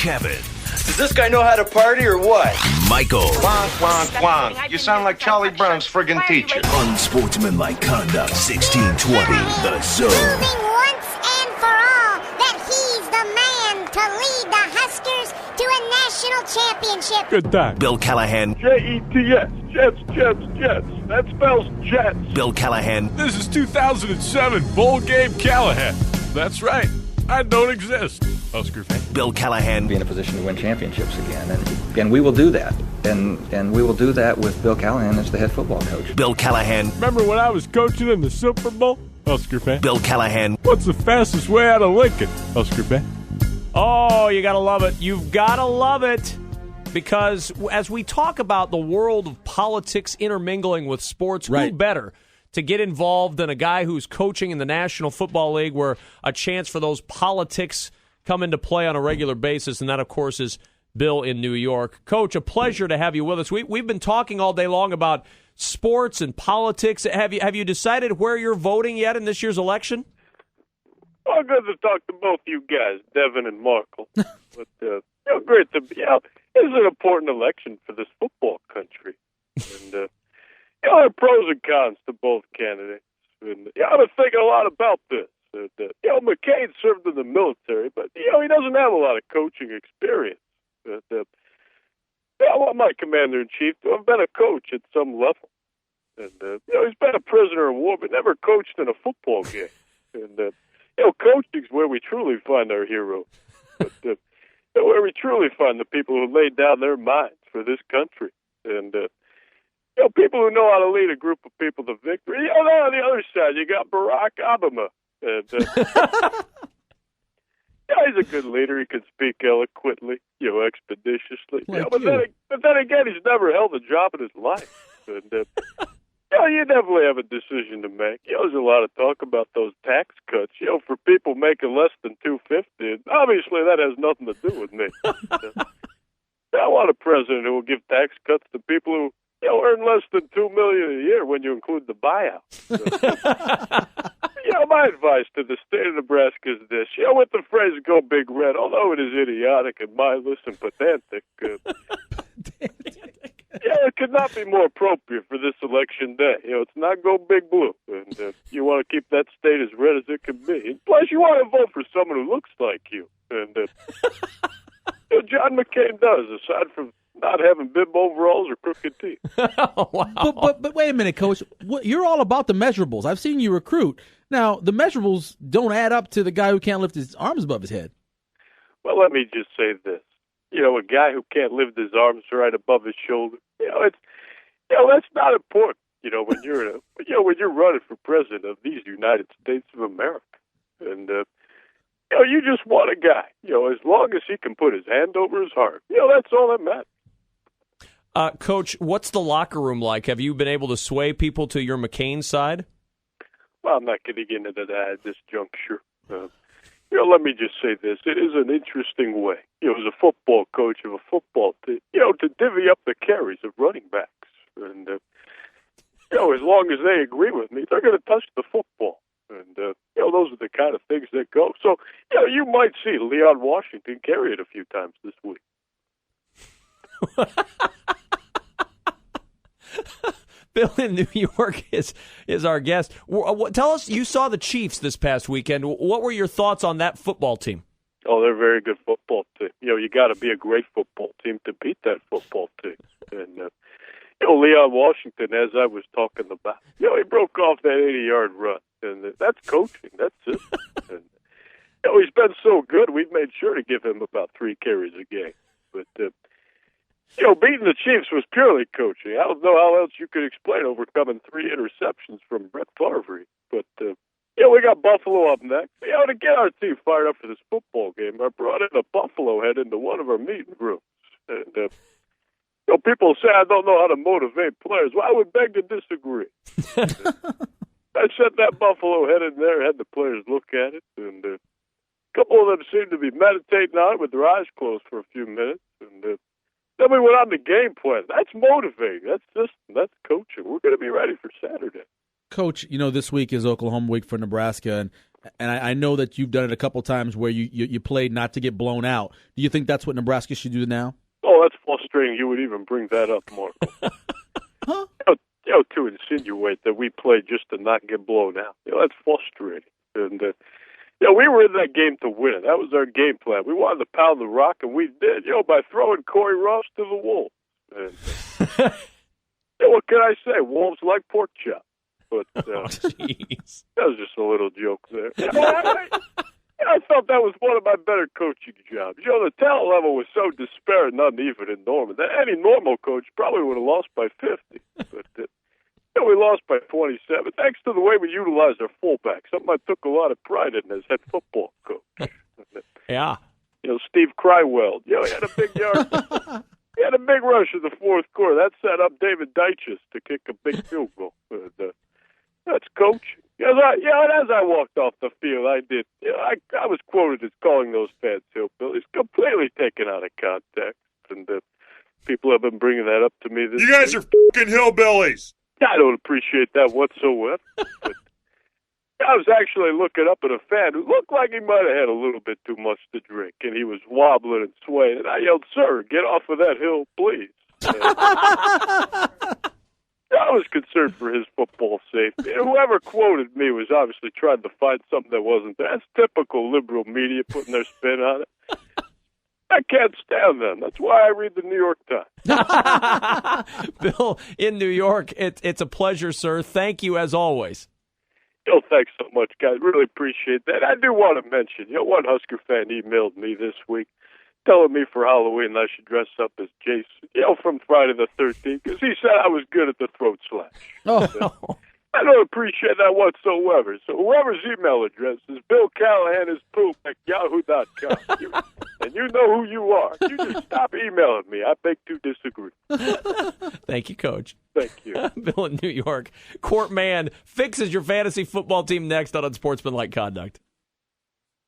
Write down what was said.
Kevin. Does this guy know how to party or what? Michael. Wonk, wonk, wonk. You sound like Charlie Brown's friggin' teacher. Unsportsmanlike Conduct, 1620, The Zone. Proving once and for all that he's the man to lead the Huskers to a national championship. Good time. Bill Callahan. Jets. Jets. That spells Jets. Bill Callahan. This is 2007 Bowl Game Callahan. That's right. I don't exist. Husker fan. Bill Callahan. Be in a position to win championships again, and we will do that. And we will do that with Bill Callahan as the head football coach. Bill Callahan. Remember when I was coaching in the Super Bowl? Husker fan. Bill Callahan. What's the fastest way out of Lincoln? Husker fan. Oh, you got to love it. You've got to love it. Because as we talk about the world of politics intermingling with sports, who better to get involved than a guy who's coaching in the National Football League where a chance for those politics come into play on a regular basis, and that, of course, is Bill in New York. Coach, a pleasure to have you with us. We've been talking all day long about sports and politics. Have you decided where you're voting yet in this year's election? Well, good to talk to both you guys, Devin and Markle. But great to be out. This is an important election for this football country. And, there are pros and cons to both candidates. And I've been thinking a lot about this. McCain served in the military, but, he doesn't have a lot of coaching experience. I want my commander-in-chief to have been a coach at some level. And, he's been a prisoner of war, but never coached in a football game. And, coaching's where we truly find our heroes. But, where we truly find the people who laid down their minds for this country. And, people who know how to lead a group of people to victory. On the other side, you got Barack Obama. And, he's a good leader. He can speak eloquently, expeditiously. But then again, he's never held a job in his life. And, you definitely have a decision to make. There's a lot of talk about those tax cuts, for people making less than $250. And obviously, that has nothing to do with me. I want a president who will give tax cuts to people who earn less than $2 million a year when you include the buyout. My advice to the state of Nebraska is this: with the phrase "Go Big Red," although it is idiotic and mindless and pedantic, it could not be more appropriate for this election day. It's not Go Big Blue, and you want to keep that state as red as it can be. And plus, you want to vote for someone who looks like you, and John McCain does, aside from not having bib overalls or crooked teeth. Oh, wow. But wait a minute, Coach. You're all about the measurables. I've seen you recruit. Now, the measurables don't add up to the guy who can't lift his arms above his head. Well, let me just say this. A guy who can't lift his arms right above his shoulder, that's not important, when you're running for president of these United States of America. And, you just want a guy, as long as he can put his hand over his heart. That's all that matters. Coach, what's the locker room like? Have you been able to sway people to your McCain side? Well, I'm not going to get into that at this juncture. Let me just say this. It is an interesting way, as a football coach of a football team, to divvy up the carries of running backs. And, as long as they agree with me, they're going to touch the football. And, those are the kind of things that go. So, you might see Leon Washington carry it a few times this week. Bill in New York is our guest. Tell us, you saw the Chiefs this past weekend. What were your thoughts on that football team? Oh, they're a very good football team. You got to be a great football team to beat that football team. And, Leon Washington, as I was talking about, he broke off that 80-yard run. And that's coaching. That's it. And, he's been so good, we've made sure to give him about 3 carries a game. But, beating the Chiefs was purely coaching. I don't know how else you could explain overcoming 3 interceptions from Brett Favre. But, we got Buffalo up next. To get our team fired up for this football game, I brought in a Buffalo head into one of our meeting rooms. And, people say I don't know how to motivate players. Well, I would beg to disagree. I sent that Buffalo head in there, had the players look at it, and a couple of them seemed to be meditating on it with their eyes closed for a few minutes. And then we went on the game plan. That's motivating. That's system. That's coaching. We're going to be ready for Saturday. Coach, this week is Oklahoma week for Nebraska, and and I know that you've done it a couple times where you played not to get blown out. Do you think that's what Nebraska should do now? Oh, that's frustrating. You would even bring that up, Mark. Huh? To insinuate that we played just to not get blown out. That's frustrating. And we were in that game to win it. That was our game plan. We wanted to pound the rock, and we did. By throwing Corey Ross to the wolves. And, what can I say? Wolves like pork chop. But jeez. That was just a little joke there. I thought that was one of my better coaching jobs. The talent level was so disparate and uneven in Norman that any normal coach probably would have lost by 50. But we lost by 27, thanks to the way we utilized our fullback, something I took a lot of pride in as head football coach. Yeah. Steve Crywell, he had a big yard. He had a big rush in the fourth quarter. That set up David Dyches to kick a big field goal. That's coaching. As I walked off the field, I did. I was quoted as calling those fans hillbillies, completely taken out of context, and people have been bringing that up to me. This You guys week. are fucking hillbillies. I don't appreciate that whatsoever. But I was actually looking up at a fan who looked like he might have had a little bit too much to drink, and he was wobbling and swaying. And I yelled, "Sir, get off of that hill, please." I was concerned for his football safety. And whoever quoted me was obviously trying to find something that wasn't there. That's typical liberal media putting their spin on it. I can't stand them. That's why I read the New York Times. Bill, in New York, it's a pleasure, sir. Thank you as always. Thanks so much, guys. Really appreciate that. I do want to mention, one Husker fan emailed me this week telling me for Halloween I should dress up as Jason, from Friday the 13th, because he said I was good at the throat slash. Oh. I don't appreciate that whatsoever. So whoever's email address is BillCallahanIsPoop@yahoo.com. And you know who you are. You just stop emailing me. I beg to disagree. Thank you, Coach. Thank you. Bill in New York. Court man fixes your fantasy football team next on Unsportsmanlike Conduct.